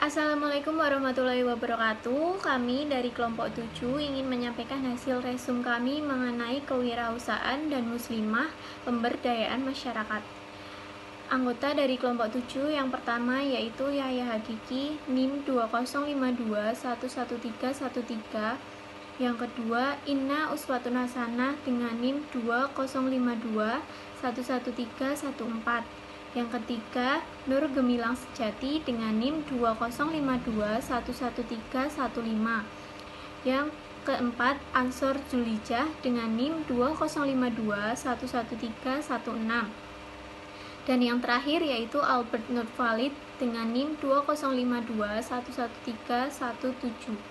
Assalamualaikum warahmatullahi wabarakatuh. Kami dari kelompok 7 ingin menyampaikan hasil resum kami mengenai kewirausahaan dan muslimah pemberdayaan masyarakat. Anggota dari kelompok 7 yang pertama yaitu Yahya Hakiki NIM 2052111313. Yang kedua Inna Uswatun Hasanah dengan NIM 2052111314. Yang ketiga Nur Gemilang Sejati dengan NIM 2052111315. Yang keempat Ansor Zulijah dengan NIM 2052111316. Dan yang terakhir yaitu Albert Nurvalid dengan NIM 2052111317.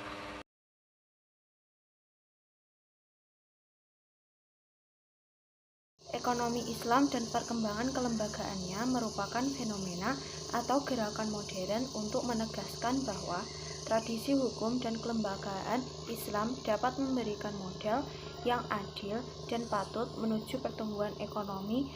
Ekonomi Islam dan perkembangan kelembagaannya merupakan fenomena atau gerakan modern untuk menegaskan bahwa tradisi hukum dan kelembagaan Islam dapat memberikan model yang adil dan patut menuju pertumbuhan ekonomi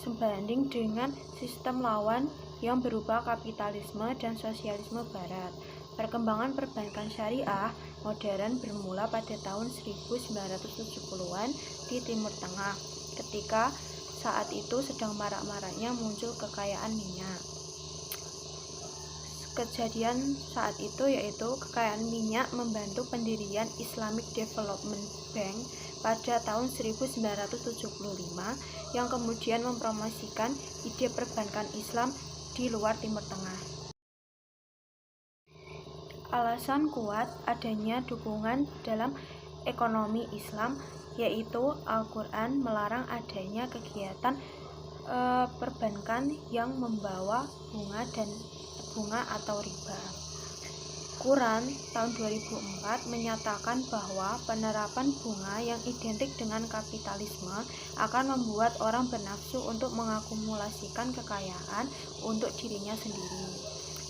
sebanding dengan sistem lawan yang berupa kapitalisme dan sosialisme barat. Perkembangan perbankan syariah modern bermula pada tahun 1970-an di Timur Tengah, ketika saat itu sedang marak-maraknya muncul kekayaan minyak. Kejadian saat itu yaitu kekayaan minyak membantu pendirian Islamic Development Bank pada tahun 1975 yang kemudian mempromosikan ide perbankan Islam di luar Timur Tengah. Alasan kuat adanya dukungan dalam ekonomi Islam yaitu Al-Quran melarang adanya kegiatan perbankan yang membawa bunga atau riba. Quran tahun 2004 menyatakan bahwa penerapan bunga yang identik dengan kapitalisme akan membuat orang bernafsu untuk mengakumulasikan kekayaan untuk dirinya sendiri,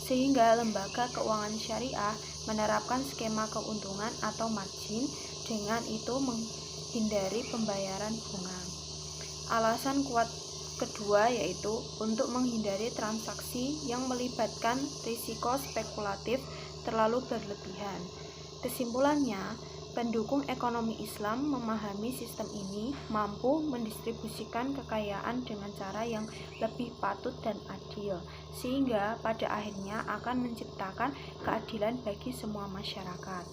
sehingga lembaga keuangan syariah menerapkan skema keuntungan atau margin, dengan itu menghindari pembayaran bunga. Alasan kuat kedua yaitu untuk menghindari transaksi yang melibatkan risiko spekulatif terlalu berlebihan. Kesimpulannya, pendukung ekonomi Islam memahami sistem ini mampu mendistribusikan kekayaan dengan cara yang lebih patut dan adil, sehingga pada akhirnya akan menciptakan keadilan bagi semua masyarakat.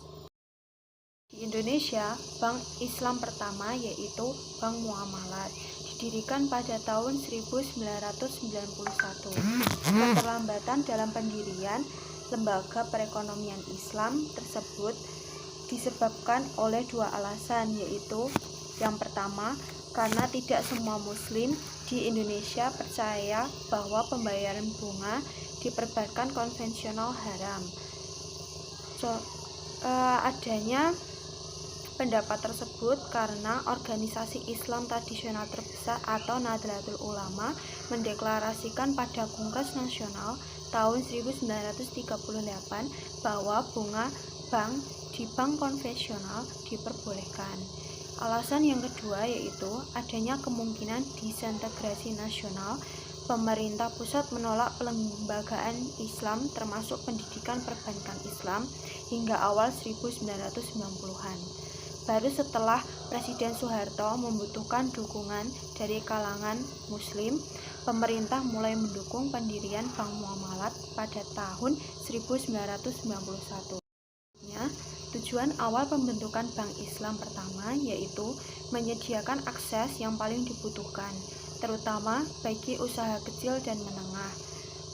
Di Indonesia, Bank Islam pertama yaitu Bank Muamalat didirikan pada tahun 1991. Keterlambatan dalam pendirian lembaga perekonomian Islam tersebut disebabkan oleh dua alasan, yaitu yang pertama, karena tidak semua muslim di Indonesia percaya bahwa pembayaran bunga di perbankan konvensional haram. Adanya pendapat tersebut karena organisasi Islam tradisional terbesar atau Nahdlatul Ulama mendeklarasikan pada Kongres Nasional tahun 1938 bahwa bunga bank di bank konvensional diperbolehkan. Alasan yang kedua yaitu adanya kemungkinan disintegrasi nasional. Pemerintah pusat menolak pelembagaan Islam termasuk pendidikan perbankan Islam hingga awal 1990-an. Baru setelah Presiden Soeharto membutuhkan dukungan dari kalangan Muslim, pemerintah mulai mendukung pendirian Bank Muamalat pada tahun 1991. Tujuan awal pembentukan Bank Islam pertama yaitu menyediakan akses yang paling dibutuhkan, terutama bagi usaha kecil dan menengah,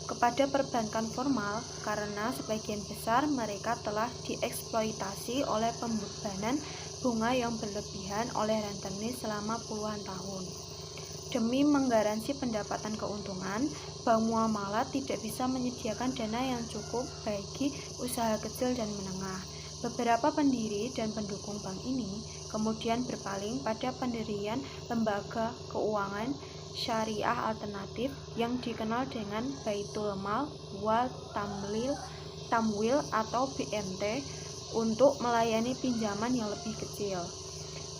kepada perbankan formal karena sebagian besar mereka telah dieksploitasi oleh pembebanan bunga yang berlebihan oleh rentenir selama puluhan tahun. Demi menggaransi pendapatan keuntungan, Bank Muamalat tidak bisa menyediakan dana yang cukup bagi usaha kecil dan menengah. Beberapa pendiri dan pendukung bank ini kemudian berpaling pada pendirian lembaga keuangan syariah alternatif yang dikenal dengan Baitul Mal wal Tamwil atau BMT untuk melayani pinjaman yang lebih kecil.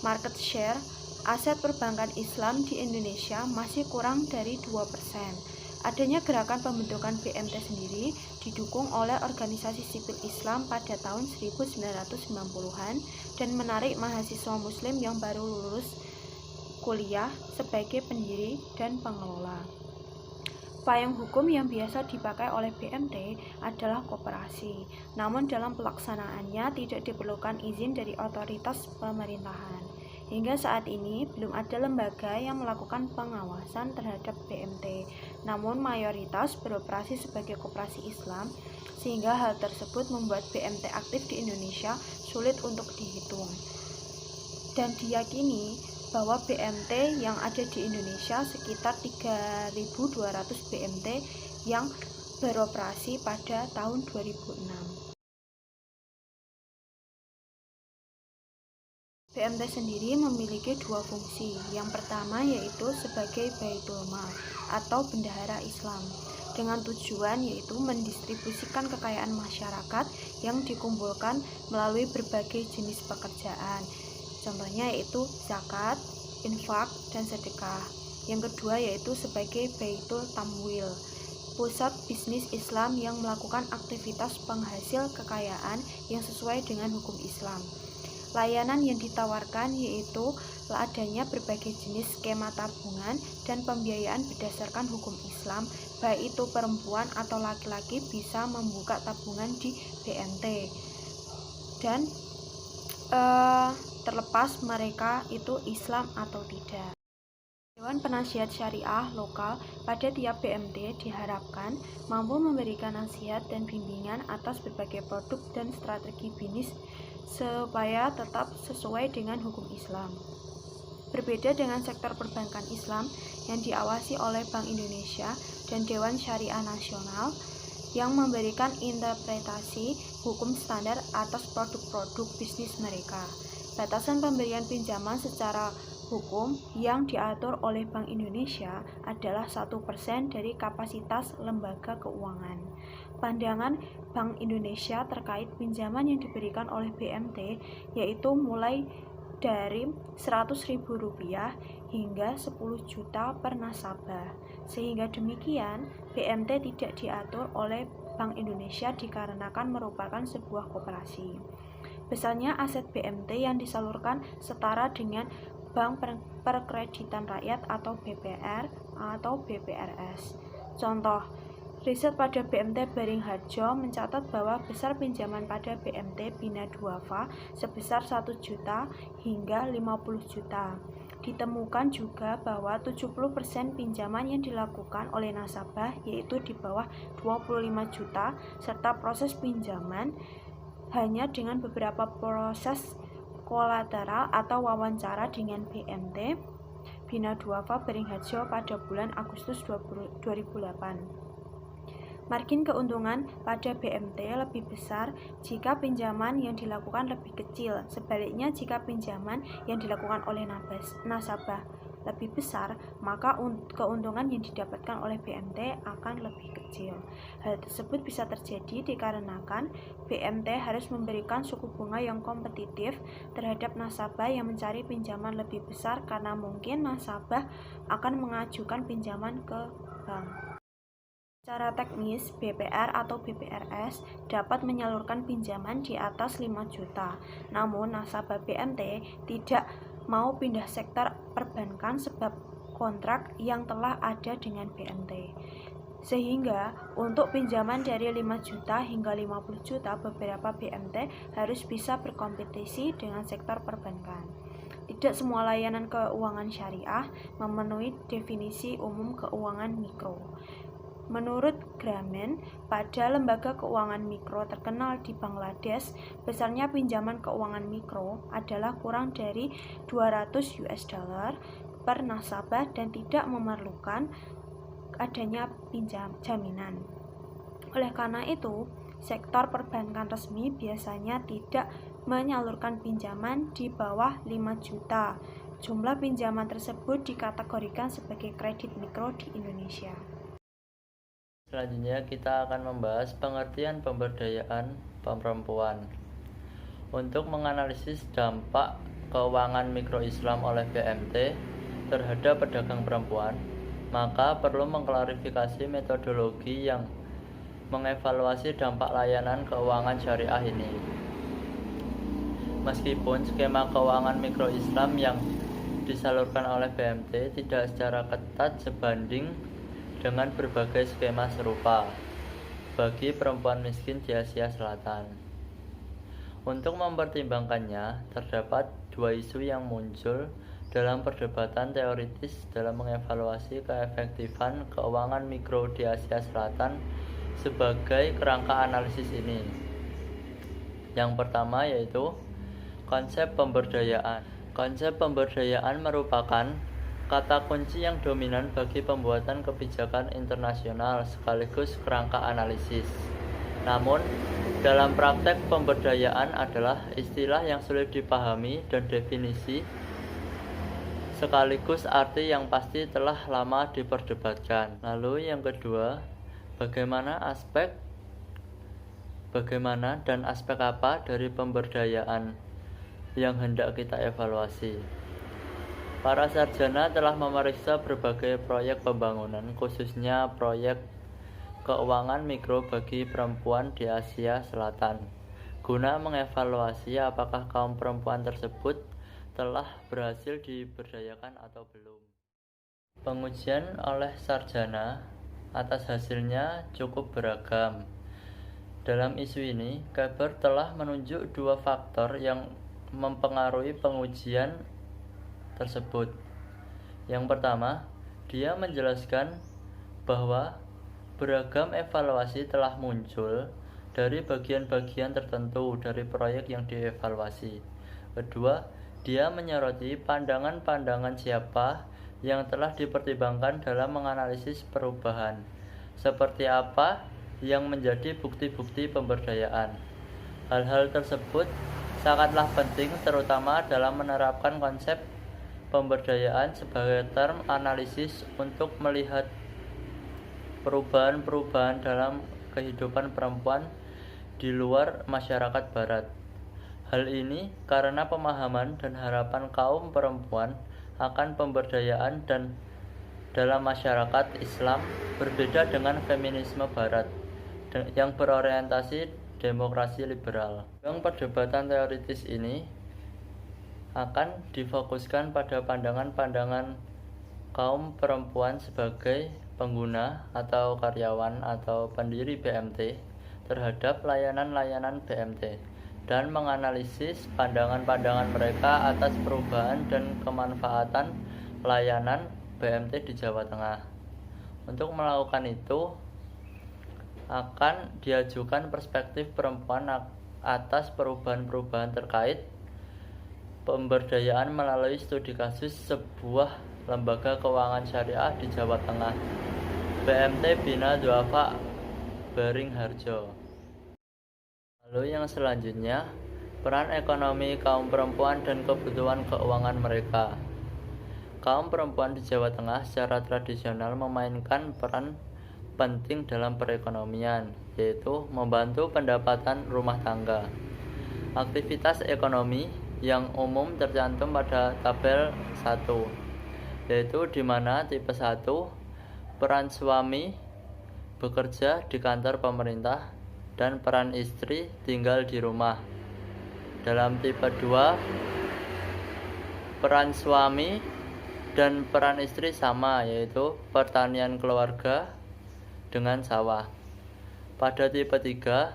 Market share aset perbankan Islam di Indonesia masih kurang dari 2%. Adanya gerakan pembentukan BMT sendiri didukung oleh organisasi sipil Islam pada tahun 1990-an dan menarik mahasiswa muslim yang baru lulus kuliah sebagai pendiri dan pengelola. Payung hukum yang biasa dipakai oleh BMT adalah koperasi, namun dalam pelaksanaannya tidak diperlukan izin dari otoritas pemerintahan. Hingga saat ini, belum ada lembaga yang melakukan pengawasan terhadap BMT, namun mayoritas beroperasi sebagai koperasi Islam, sehingga hal tersebut membuat BMT aktif di Indonesia sulit untuk dihitung. Dan diyakini bahwa BMT yang ada di Indonesia sekitar 3.200 BMT yang beroperasi pada tahun 2006. BMT sendiri memiliki dua fungsi. Yang pertama yaitu sebagai Baitul Mal atau bendahara Islam, dengan tujuan yaitu mendistribusikan kekayaan masyarakat yang dikumpulkan melalui berbagai jenis pekerjaan. Contohnya yaitu zakat, infak, dan sedekah. Yang kedua yaitu sebagai Baitul Tamwil, pusat bisnis Islam yang melakukan aktivitas penghasil kekayaan yang sesuai dengan hukum Islam. Layanan yang ditawarkan yaitu adanya berbagai jenis skema tabungan dan pembiayaan berdasarkan hukum Islam, baik itu perempuan atau laki-laki bisa membuka tabungan di BMT. Dan terlepas mereka itu Islam atau tidak. Dewan Penasihat Syariah lokal pada tiap BMT diharapkan mampu memberikan nasihat dan bimbingan atas berbagai produk dan strategi bisnis supaya tetap sesuai dengan hukum Islam. Berbeda dengan sektor perbankan Islam yang diawasi oleh Bank Indonesia dan Dewan Syariah Nasional yang memberikan interpretasi hukum standar atas produk-produk bisnis mereka. Batasan pemberian pinjaman secara hukum yang diatur oleh Bank Indonesia adalah 1% dari kapasitas lembaga keuangan. Pandangan Bank Indonesia terkait pinjaman yang diberikan oleh BMT yaitu mulai dari Rp100.000 hingga 10 juta per nasabah. Sehingga demikian, BMT tidak diatur oleh Bank Indonesia dikarenakan merupakan sebuah koperasi. Besarnya aset BMT yang disalurkan setara dengan Bank Perkreditan Rakyat atau BPR atau BPRS. Contoh, riset pada BMT Beringharjo mencatat bahwa besar pinjaman pada BMT Bina Duafa sebesar 1 juta hingga 50 juta. Ditemukan juga bahwa 70% pinjaman yang dilakukan oleh nasabah yaitu di bawah 25 juta serta proses pinjaman hanya dengan beberapa proses kolateral atau wawancara dengan BMT Bina Duafa Beringharjo pada bulan Agustus 2008. Margin keuntungan pada BMT lebih besar jika pinjaman yang dilakukan lebih kecil. Sebaliknya, jika pinjaman yang dilakukan oleh nasabah lebih besar, maka keuntungan yang didapatkan oleh BMT akan lebih kecil. Hal tersebut bisa terjadi dikarenakan BMT harus memberikan suku bunga yang kompetitif terhadap nasabah yang mencari pinjaman lebih besar karena mungkin nasabah akan mengajukan pinjaman ke bank. Secara teknis, BPR atau BPRS dapat menyalurkan pinjaman di atas 5 juta. Namun, nasabah BMT tidak mau pindah sektor perbankan sebab kontrak yang telah ada dengan BMT. Sehingga, untuk pinjaman dari 5 juta hingga 50 juta, beberapa BMT harus bisa berkompetisi dengan sektor perbankan. Tidak semua layanan keuangan syariah memenuhi definisi umum keuangan mikro. Menurut Grameen, pada lembaga keuangan mikro terkenal di Bangladesh, besarnya pinjaman keuangan mikro adalah kurang dari $200 per nasabah dan tidak memerlukan adanya jaminan. Oleh karena itu, sektor perbankan resmi biasanya tidak menyalurkan pinjaman di bawah 5 juta. Jumlah pinjaman tersebut dikategorikan sebagai kredit mikro di Indonesia. Selanjutnya kita akan membahas pengertian pemberdayaan perempuan. Untuk menganalisis dampak keuangan mikro Islam oleh BMT terhadap pedagang perempuan, maka perlu mengklarifikasi metodologi yang mengevaluasi dampak layanan keuangan syariah ini. Meskipun skema keuangan mikro Islam yang disalurkan oleh BMT tidak secara ketat sebanding dengan berbagai skema serupa bagi perempuan miskin di Asia Selatan. Untuk mempertimbangkannya, terdapat dua isu yang muncul dalam perdebatan teoritis dalam mengevaluasi keefektifan keuangan mikro di Asia Selatan sebagai kerangka analisis ini. Yang pertama yaitu konsep pemberdayaan. Konsep pemberdayaan merupakan kata kunci yang dominan bagi pembuatan kebijakan internasional sekaligus kerangka analisis. Namun, dalam praktek pemberdayaan adalah istilah yang sulit dipahami dan definisi sekaligus arti yang pasti telah lama diperdebatkan. Lalu yang kedua, bagaimana dan aspek apa dari pemberdayaan yang hendak kita evaluasi. Para sarjana telah memeriksa berbagai proyek pembangunan, khususnya proyek keuangan mikro bagi perempuan di Asia Selatan, guna mengevaluasi apakah kaum perempuan tersebut telah berhasil diberdayakan atau belum. Pengujian oleh sarjana atas hasilnya cukup beragam. Dalam isu ini, Keber telah menunjuk dua faktor yang mempengaruhi pengujian tersebut. Yang pertama, dia menjelaskan bahwa beragam evaluasi telah muncul dari bagian-bagian tertentu dari proyek yang dievaluasi. Kedua, dia menyoroti pandangan-pandangan siapa yang telah dipertimbangkan dalam menganalisis perubahan, seperti apa yang menjadi bukti-bukti pemberdayaan. Hal-hal tersebut sangatlah penting terutama dalam menerapkan konsep pemberdayaan sebagai term analisis untuk melihat perubahan-perubahan dalam kehidupan perempuan di luar masyarakat barat. Hal ini karena pemahaman dan harapan kaum perempuan akan pemberdayaan dan dalam masyarakat Islam berbeda dengan feminisme barat yang berorientasi demokrasi liberal. Dalam perdebatan teoritis ini akan difokuskan pada pandangan-pandangan kaum perempuan sebagai pengguna atau karyawan atau pendiri BMT terhadap layanan-layanan BMT dan menganalisis pandangan-pandangan mereka atas perubahan dan kemanfaatan layanan BMT di Jawa Tengah. Untuk melakukan itu akan diajukan perspektif perempuan atas perubahan-perubahan terkait pemberdayaan melalui studi kasus sebuah lembaga keuangan syariah di Jawa Tengah, BMT Bina Duafa Beringharjo. Lalu yang selanjutnya, peran ekonomi kaum perempuan dan kebutuhan keuangan mereka. Kaum perempuan di Jawa Tengah secara tradisional memainkan peran penting dalam perekonomian, yaitu membantu pendapatan rumah tangga. Aktivitas ekonomi yang umum tercantum pada tabel 1, yaitu di mana tipe 1 peran suami bekerja di kantor pemerintah dan peran istri tinggal di rumah. Dalam tipe 2 peran suami dan peran istri sama, yaitu pertanian keluarga dengan sawah. Pada tipe 3,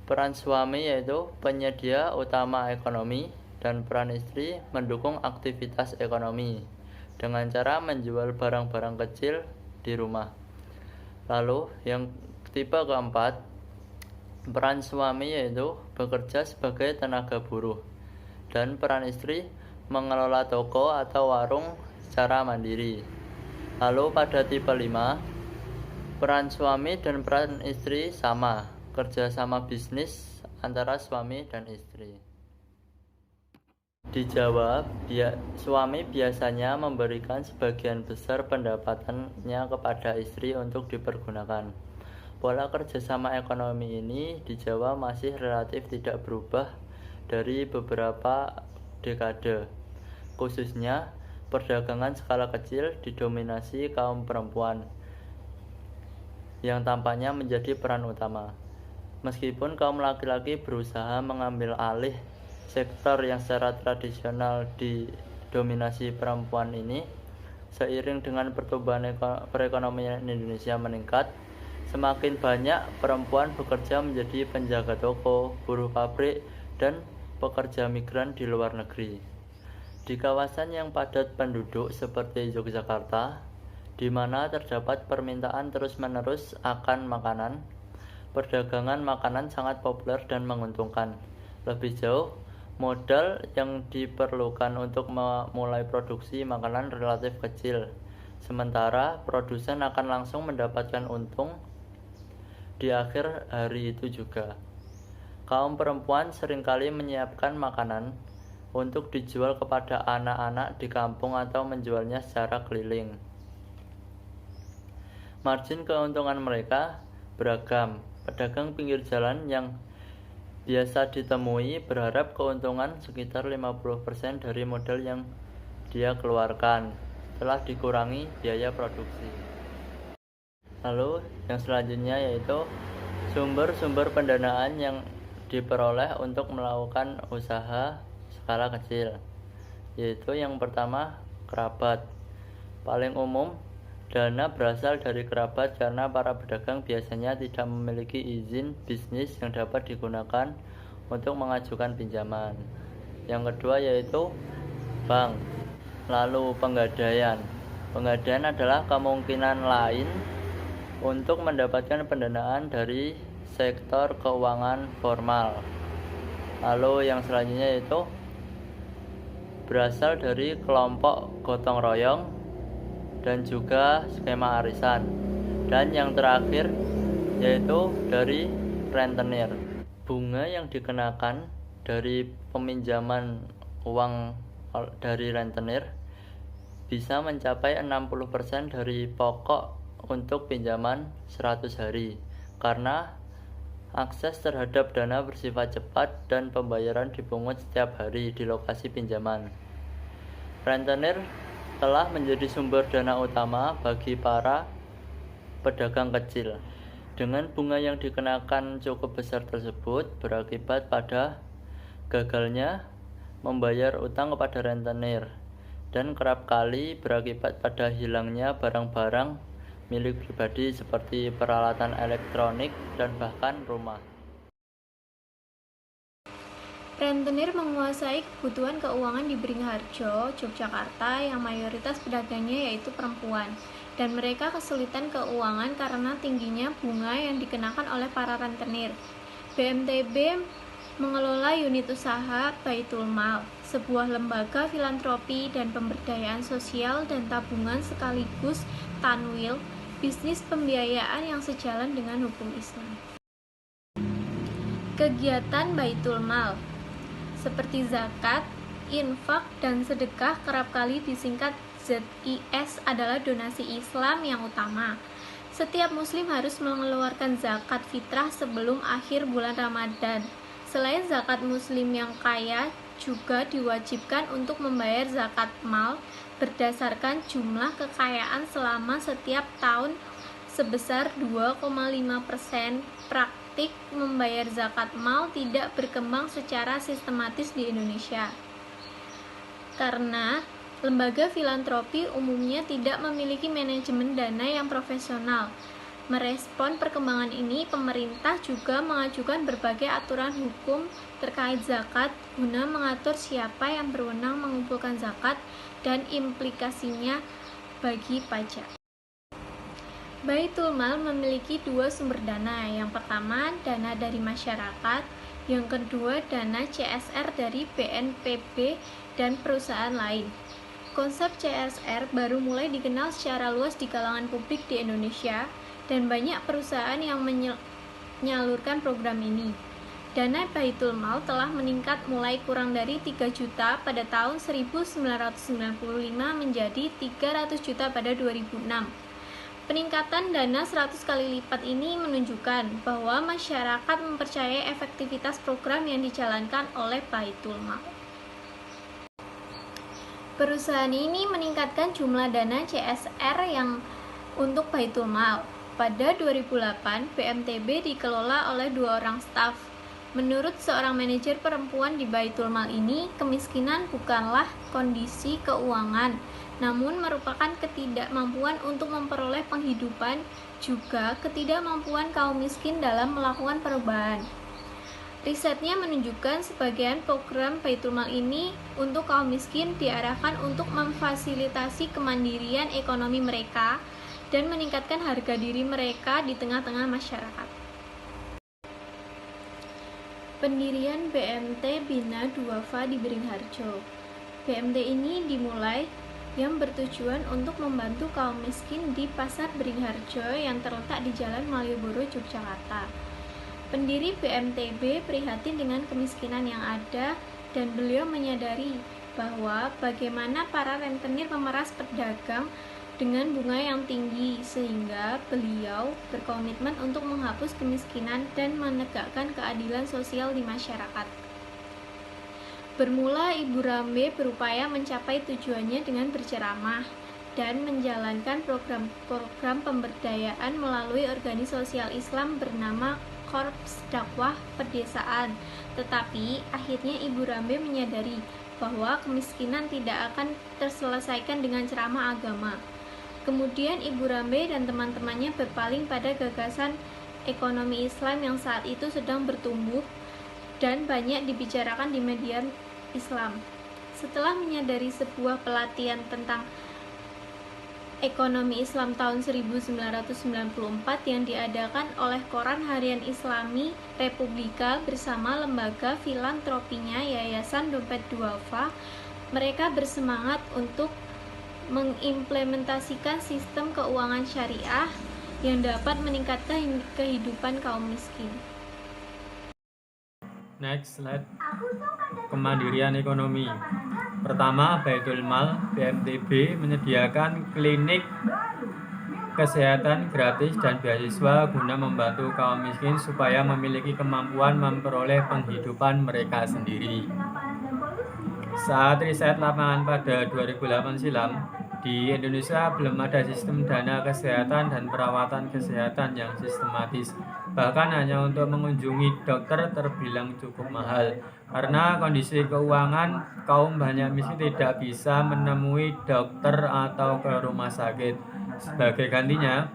peran suami yaitu penyedia utama ekonomi dan peran istri mendukung aktivitas ekonomi dengan cara menjual barang-barang kecil di rumah. Lalu yang tipe keempat, peran suami yaitu bekerja sebagai tenaga buruh dan peran istri mengelola toko atau warung secara mandiri. Lalu pada tipe 5, peran suami dan peran istri sama, kerjasama bisnis antara suami dan istri. Di Jawa, suami biasanya memberikan sebagian besar pendapatannya kepada istri untuk dipergunakan. Pola kerjasama ekonomi ini di Jawa masih relatif tidak berubah dari beberapa dekade. Khususnya, perdagangan skala kecil didominasi kaum perempuan yang tampaknya menjadi peran utama. Meskipun kaum laki-laki berusaha mengambil alih sektor yang secara tradisional didominasi perempuan ini, seiring dengan pertumbuhan perekonomian Indonesia meningkat, semakin banyak perempuan bekerja menjadi penjaga toko, buruh pabrik, dan pekerja migran di luar negeri. Di kawasan yang padat penduduk seperti Yogyakarta, di mana terdapat permintaan terus-menerus akan makanan, perdagangan makanan sangat populer dan menguntungkan. Lebih jauh, modal yang diperlukan untuk memulai produksi makanan relatif kecil, sementara produsen akan langsung mendapatkan untung di akhir hari itu juga. Kaum perempuan seringkali menyiapkan makanan untuk dijual kepada anak-anak di kampung atau menjualnya secara keliling. Margin keuntungan mereka beragam. Pedagang pinggir jalan yang biasa ditemui berharap keuntungan sekitar 50% dari modal yang dia keluarkan telah dikurangi biaya produksi. Lalu yang selanjutnya yaitu sumber-sumber pendanaan yang diperoleh untuk melakukan usaha skala kecil, yaitu yang pertama kerabat. Paling umum, dana berasal dari kerabat karena para pedagang biasanya tidak memiliki izin bisnis yang dapat digunakan untuk mengajukan pinjaman. Yang kedua yaitu bank. Lalu penggadaian. Penggadaian adalah kemungkinan lain untuk mendapatkan pendanaan dari sektor keuangan formal. Lalu yang selanjutnya yaitu berasal dari kelompok gotong royong dan juga skema arisan. Dan yang terakhir yaitu dari rentenir. Bunga yang dikenakan dari peminjaman uang dari rentenir bisa mencapai 60% dari pokok untuk pinjaman 100 hari karena akses terhadap dana bersifat cepat dan pembayaran dipungut setiap hari di lokasi pinjaman. Rentenir telah menjadi sumber dana utama bagi para pedagang kecil. Dengan bunga yang dikenakan cukup besar tersebut berakibat pada gagalnya membayar utang kepada rentenir dan kerap kali berakibat pada hilangnya barang-barang milik pribadi seperti peralatan elektronik dan bahkan rumah. Rentenir menguasai kebutuhan keuangan di Beringharjo, Yogyakarta yang mayoritas pedagangnya yaitu perempuan, dan mereka kesulitan keuangan karena tingginya bunga yang dikenakan oleh para rentenir. BMTB mengelola unit usaha Baitul Mal, sebuah lembaga filantropi dan pemberdayaan sosial dan tabungan sekaligus tanwil, bisnis pembiayaan yang sejalan dengan hukum Islam. Kegiatan Baitul Mal seperti zakat, infak, dan sedekah kerap kali disingkat ZIS adalah donasi Islam yang utama. Setiap muslim harus mengeluarkan zakat fitrah sebelum akhir bulan Ramadan. Selain zakat muslim yang kaya, juga diwajibkan untuk membayar zakat mal berdasarkan jumlah kekayaan selama setiap tahun sebesar 2,5%. Praktik membayar zakat mal tidak berkembang secara sistematis di Indonesia karena lembaga filantropi umumnya tidak memiliki manajemen dana yang profesional. Merespon perkembangan ini, pemerintah juga mengajukan berbagai aturan hukum terkait zakat guna mengatur siapa yang berwenang mengumpulkan zakat dan implikasinya bagi pajak. Baitul Mal memiliki dua sumber dana. Yang pertama, dana dari masyarakat. Yang kedua, dana CSR dari BNPB dan perusahaan lain. Konsep CSR baru mulai dikenal secara luas di kalangan publik di Indonesia, dan banyak perusahaan yang menyalurkan program ini. Dana Baitul Mal telah meningkat mulai kurang dari 3 juta pada tahun 1995 menjadi 300 juta pada 2006. Peningkatan dana 100 kali lipat ini menunjukkan bahwa masyarakat mempercayai efektivitas program yang dijalankan oleh Baitul Mal. Perusahaan ini meningkatkan jumlah dana CSR yang untuk Baitul Mal. Pada 2008, BMTB dikelola oleh 2 orang staf. Menurut seorang manajer perempuan di Baitul Mal ini, kemiskinan bukanlah kondisi keuangan, namun merupakan ketidakmampuan untuk memperoleh penghidupan, juga ketidakmampuan kaum miskin dalam melakukan perubahan. Risetnya menunjukkan sebagian program Baitul Mal ini untuk kaum miskin diarahkan untuk memfasilitasi kemandirian ekonomi mereka dan meningkatkan harga diri mereka di tengah-tengah masyarakat. Pendirian BMT Bina Duafa di Beringharjo. BMT ini dimulai yang bertujuan untuk membantu kaum miskin di Pasar Beringharjo yang terletak di Jalan Malioboro, Yogyakarta. Pendiri BMTB prihatin dengan kemiskinan yang ada dan beliau menyadari bahwa bagaimana para rentenir memeras pedagang dengan bunga yang tinggi, sehingga beliau berkomitmen untuk menghapus kemiskinan dan menegakkan keadilan sosial di masyarakat. Bermula Ibu Rambe berupaya mencapai tujuannya dengan berceramah dan menjalankan program-program pemberdayaan melalui organisasi sosial Islam bernama Korps Dakwah Pedesaan. Tetapi akhirnya Ibu Rambe menyadari bahwa kemiskinan tidak akan terselesaikan dengan ceramah agama. Kemudian Ibu Rambe dan teman-temannya berpaling pada gagasan ekonomi Islam yang saat itu sedang bertumbuh dan banyak dibicarakan di media Islam. Setelah menyadari sebuah pelatihan tentang ekonomi Islam tahun 1994 yang diadakan oleh Koran Harian Islami Republika bersama lembaga filantropinya Yayasan Dompet Duafa, mereka bersemangat untuk mengimplementasikan sistem keuangan syariah yang dapat meningkatkan kehidupan kaum miskin. Next slide. Kemandirian ekonomi. Pertama, Baitul Mal BMTB menyediakan klinik kesehatan gratis dan beasiswa guna membantu kaum miskin supaya memiliki kemampuan memperoleh penghidupan mereka sendiri. Saat riset lapangan pada 2008 silam, di Indonesia belum ada sistem dana kesehatan dan perawatan kesehatan yang sistematis. Bahkan hanya untuk mengunjungi dokter terbilang cukup mahal. Karena kondisi keuangan, kaum banyak miskin tidak bisa menemui dokter atau ke rumah sakit. Sebagai gantinya,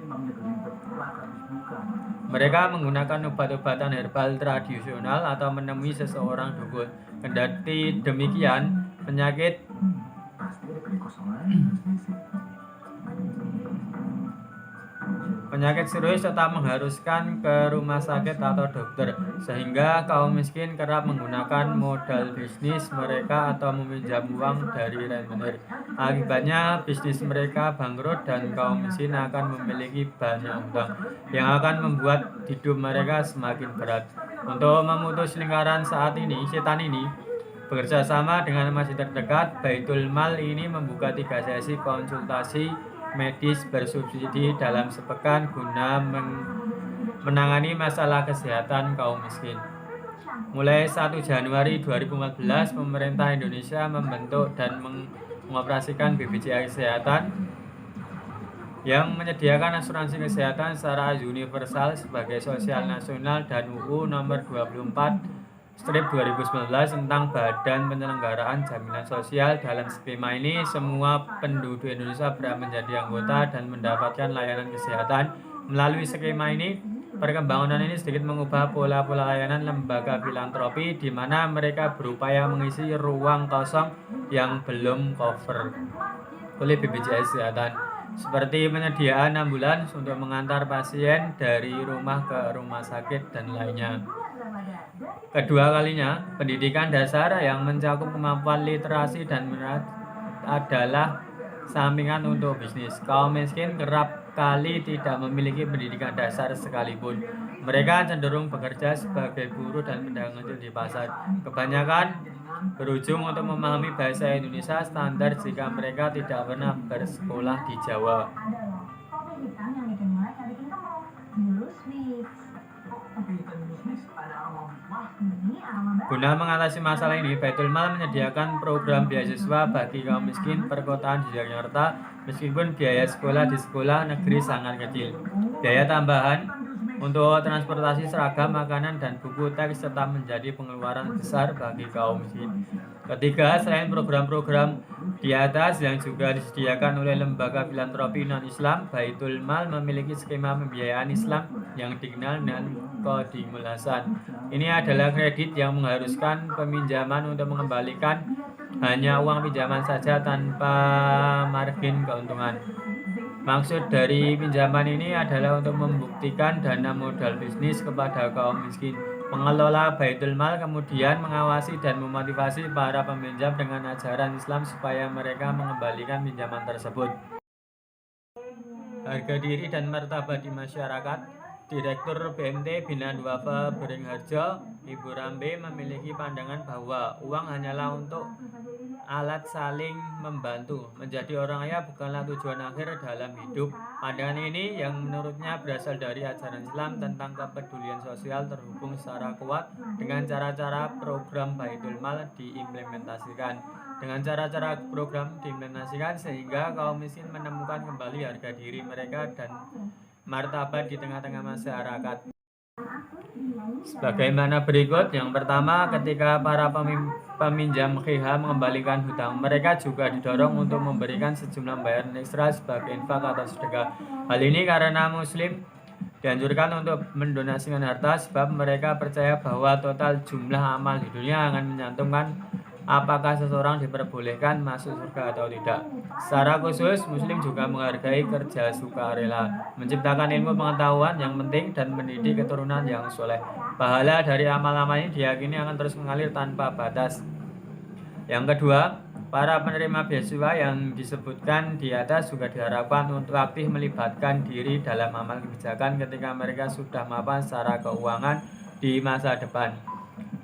mereka menggunakan obat-obatan herbal tradisional atau menemui seseorang dukun. Kendati demikian, penyakit serius tetap mengharuskan ke rumah sakit atau dokter, sehingga kaum miskin kerap menggunakan modal bisnis mereka atau meminjam uang dari rentenir. Akibatnya bisnis mereka bangkrut dan kaum miskin akan memiliki banyak utang yang akan membuat hidup mereka semakin berat. Untuk memutus lingkaran setan ini, bekerja sama dengan masjid terdekat, Baitul Mal ini membuka 3 sesi konsultasi medis bersubsidi dalam sepekan guna menangani masalah kesehatan kaum miskin. Mulai 1 Januari 2014, pemerintah Indonesia membentuk dan mengoperasikan BPJS Kesehatan yang menyediakan asuransi kesehatan secara universal sebagai sosial nasional dan UU nomor 24/2019 tentang Badan Penyelenggaraan Jaminan Sosial. Dalam skema ini, semua penduduk Indonesia berhak menjadi anggota dan mendapatkan layanan kesehatan. Melalui skema ini, perkembangan ini sedikit mengubah pola-pola layanan lembaga filantropi di mana mereka berupaya mengisi ruang kosong yang belum cover oleh BPJS Kesehatan, seperti penyediaan ambulans untuk mengantar pasien dari rumah ke rumah sakit dan lainnya. Kedua kalinya, pendidikan dasar yang mencakup kemampuan literasi dan minat adalah sampingan untuk bisnis. Kaum miskin kerap kali tidak memiliki pendidikan dasar sekalipun. Mereka cenderung bekerja sebagai buruh dan pedagang kecil di pasar. Kebanyakan berujung untuk memahami bahasa Indonesia standar jika mereka tidak pernah bersekolah di Jawa. Ada yang dikan yang bikin mulai tadi kita mau dulu sweet. Guna mengatasi masalah ini, Baitul Mal menyediakan program beasiswa bagi kaum miskin perkotaan di Jakarta, meskipun biaya sekolah di sekolah negeri sangat kecil. Biaya tambahan untuk transportasi seragam, makanan, dan buku teks tetap menjadi pengeluaran besar bagi kaum miskin. Ketiga, selain program-program di atas yang juga disediakan oleh lembaga filantropi non-Islam, Baitul Mal memiliki skema pembiayaan Islam yang dikenal dengan Qadimul Hasan. Ini adalah kredit yang mengharuskan peminjaman untuk mengembalikan hanya uang pinjaman saja tanpa margin keuntungan. Maksud dari pinjaman ini adalah untuk membuktikan dana modal bisnis kepada kaum miskin. Pengelola Baitul Mal kemudian mengawasi dan memotivasi para peminjam dengan ajaran Islam supaya mereka mengembalikan pinjaman tersebut. Harga diri dan martabat di masyarakat. Direktur BMT Binaan Wafa Beringharjo, Ibu Rambe, memiliki pandangan bahwa uang hanyalah untuk alat saling membantu. Menjadi orang kaya bukanlah tujuan akhir dalam hidup. Pandangan ini yang menurutnya berasal dari ajaran Islam tentang kepedulian sosial terhubung secara kuat dengan cara-cara program Baitul Mal diimplementasikan. Dengan cara-cara program diimplementasikan sehingga kaum miskin menemukan kembali harga diri mereka dan martabat di tengah-tengah masyarakat. Sebagaimana berikut. Yang pertama, ketika para peminjam KH mengembalikan hutang, mereka juga didorong untuk memberikan sejumlah bayaran ekstra sebagai infak atau sedekah. Hal ini karena muslim dianjurkan untuk mendonasikan harta, sebab mereka percaya bahwa total jumlah amal di dunia akan menyantumkan apakah seseorang diperbolehkan masuk surga atau tidak. Secara khusus, muslim juga menghargai kerja sukarela, menciptakan ilmu pengetahuan yang penting dan mendidik keturunan yang soleh. Pahala dari amal-amal ini diyakini akan terus mengalir tanpa batas. Yang kedua, para penerima beasiswa yang disebutkan di atas juga diharapkan untuk aktif melibatkan diri dalam amal kebijakan ketika mereka sudah mapan secara keuangan di masa depan.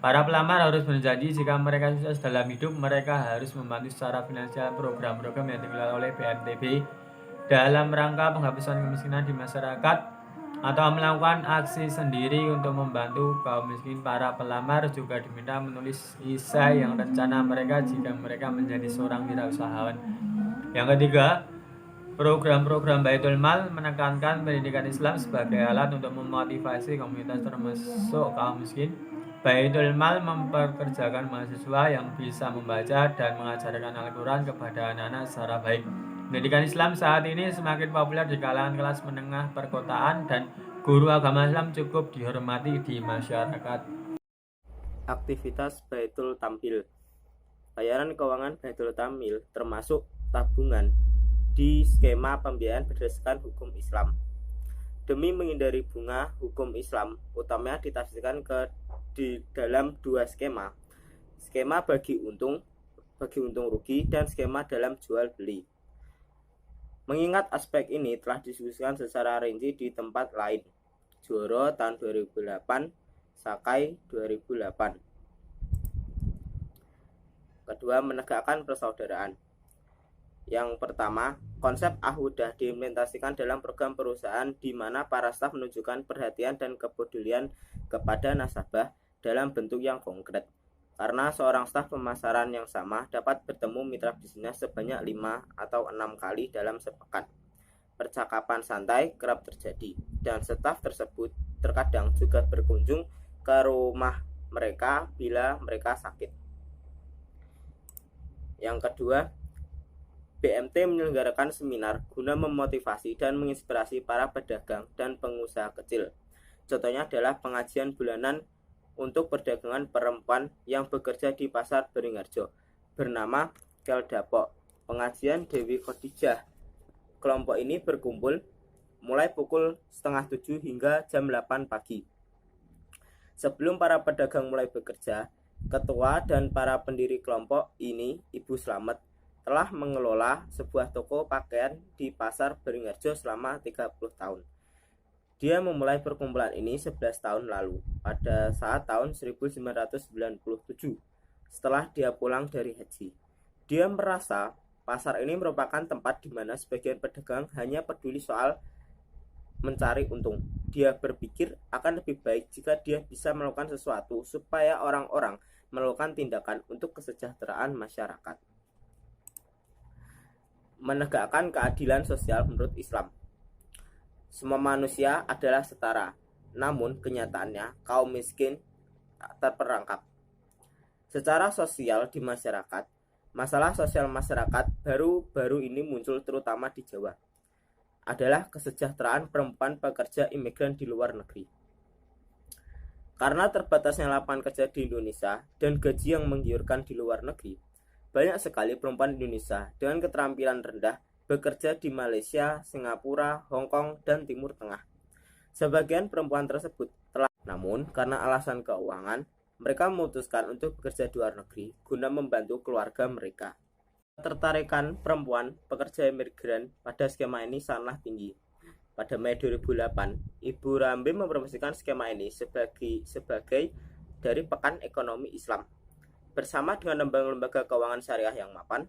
Para pelamar harus berjanji jika mereka sukses dalam hidup, mereka harus membantu secara finansial program-program yang dikelola oleh BNPB dalam rangka penghapusan kemiskinan di masyarakat atau melakukan aksi sendiri untuk membantu kaum miskin. Para pelamar juga diminta menulis isai yang rencana mereka jika mereka menjadi seorang wirausahawan. Yang ketiga, program-program Baitul Mal menekankan pendidikan Islam sebagai alat untuk memotivasi komunitas termasuk kaum miskin. Baitul Mal memperkerjakan mahasiswa yang bisa membaca dan mengajarkan Al-Quran kepada anak-anak secara baik. Pendidikan Islam saat ini semakin populer di kalangan kelas menengah perkotaan dan guru agama Islam cukup dihormati di masyarakat. Aktivitas Baitul Tamil. Bayaran keuangan Baitul Tamil termasuk tabungan di skema pembiayaan berdasarkan hukum Islam. Demi menghindari bunga, hukum Islam utamanya ditafsirkan di dalam dua skema. Skema bagi untung rugi, dan skema dalam jual beli. Mengingat aspek ini telah didiskusikan secara rinci di tempat lain. Joro tahun 2008, Sakai 2008. Kedua, menegakkan persaudaraan. Yang pertama, konsep ahudah diimplementasikan dalam program perusahaan di mana para staf menunjukkan perhatian dan kepedulian kepada nasabah dalam bentuk yang konkret. Karena seorang staf pemasaran yang sama dapat bertemu mitra bisnisnya sebanyak 5 atau 6 kali dalam sepekan. Percakapan santai kerap terjadi, dan staf tersebut terkadang juga berkunjung ke rumah mereka bila mereka sakit. Yang kedua, BMT menyelenggarakan seminar guna memotivasi dan menginspirasi para pedagang dan pengusaha kecil. Contohnya adalah pengajian bulanan untuk perdagangan perempuan yang bekerja di pasar Beringharjo bernama Keldapok, pengajian Dewi Khadijah. Kelompok ini berkumpul mulai pukul 6:30 hingga jam 8 pagi. Sebelum para pedagang mulai bekerja, ketua dan para pendiri kelompok ini, Ibu Slamet, telah mengelola sebuah toko pakaian di pasar Beringharjo selama 30 tahun. Dia memulai perkumpulan ini 11 tahun lalu, pada saat tahun 1997, setelah dia pulang dari haji. Dia merasa pasar ini merupakan tempat di mana sebagian pedagang hanya peduli soal mencari untung. Dia berpikir akan lebih baik jika dia bisa melakukan sesuatu supaya orang-orang melakukan tindakan untuk kesejahteraan masyarakat. Menegakkan keadilan sosial menurut Islam. Semua manusia adalah setara, namun kenyataannya kaum miskin terperangkap. Secara sosial di masyarakat, masalah sosial masyarakat baru-baru ini muncul terutama di Jawa, adalah kesejahteraan perempuan pekerja imigran di luar negeri. Karena terbatasnya lapangan kerja di Indonesia dan gaji yang menggiurkan di luar negeri, banyak sekali perempuan Indonesia dengan keterampilan rendah bekerja di Malaysia, Singapura, Hong Kong, dan Timur Tengah. Sebagian perempuan tersebut telah, namun karena alasan keuangan, mereka memutuskan untuk bekerja di luar negeri guna membantu keluarga mereka. Ketertarikan perempuan pekerja imigran pada skema ini sangat tinggi. Pada Mei 2008, Ibu Rambe mempromosikan skema ini sebagai dari Pekan Ekonomi Islam. Bersama dengan lembaga keuangan syariah yang mapan,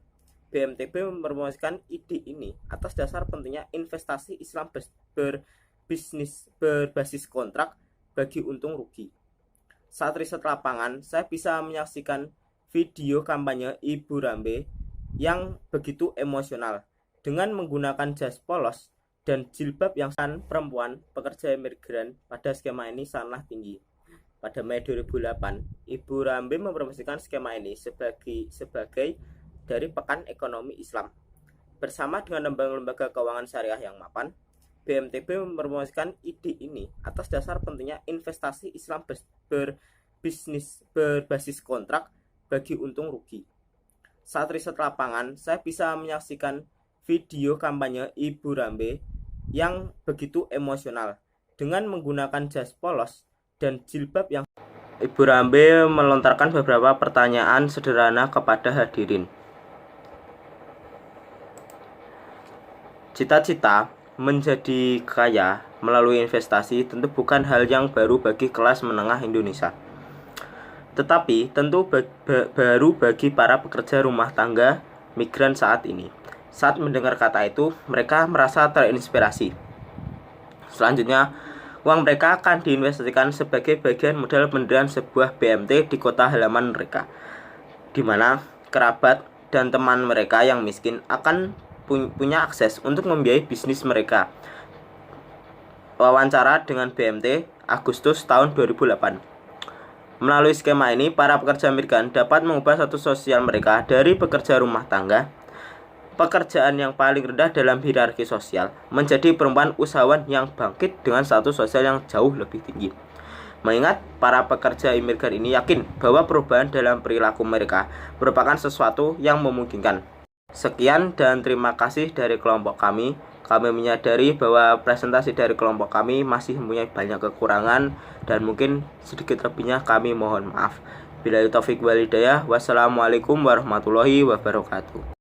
BMTB mempromosikan ide ini atas dasar pentingnya investasi Islam berbasis kontrak bagi untung rugi. Saat riset lapangan, saya bisa menyaksikan video kampanye Ibu Rambe yang begitu emosional dengan menggunakan jas polos dan jilbab yang perempuan pekerja imigran pada skema ini sangat tinggi. Pada Mei 2008, Ibu Rambe mempromosikan skema ini sebagai dari Pekan Ekonomi Islam. Bersama dengan lembaga keuangan syariah yang mapan, BMTB mempromosikan ide ini atas dasar pentingnya investasi Islam berbasis kontrak bagi untung rugi. Saat riset lapangan, saya bisa menyaksikan video kampanye Ibu Rambe yang begitu emosional dengan menggunakan jas polos dan jilbab yang Ibu Rambe melontarkan beberapa pertanyaan sederhana kepada hadirin. Cita-cita menjadi kaya melalui investasi tentu bukan hal yang baru bagi kelas menengah Indonesia. Tetapi tentu baru bagi para pekerja rumah tangga migran saat ini. Saat mendengar kata itu, mereka merasa terinspirasi. Selanjutnya, uang mereka akan diinvestasikan sebagai bagian modal pendirian sebuah BMT di kota halaman mereka, di mana kerabat dan teman mereka yang miskin akan punya akses untuk membiayai bisnis mereka. Wawancara dengan BMT Agustus tahun 2008. Melalui skema ini, para pekerja migran dapat mengubah status sosial mereka dari pekerja rumah tangga, pekerjaan yang paling rendah dalam hierarki sosial, menjadi perempuan usahawan yang bangkit dengan status sosial yang jauh lebih tinggi. Mengingat para pekerja imigran ini yakin bahwa perubahan dalam perilaku mereka merupakan sesuatu yang memungkinkan. Sekian dan terima kasih dari kelompok kami. Kami menyadari bahwa presentasi dari kelompok kami masih mempunyai banyak kekurangan dan mungkin sedikit lebihnya kami mohon maaf. Billahi taufik wal hidayah. Wassalamualaikum warahmatullahi wabarakatuh.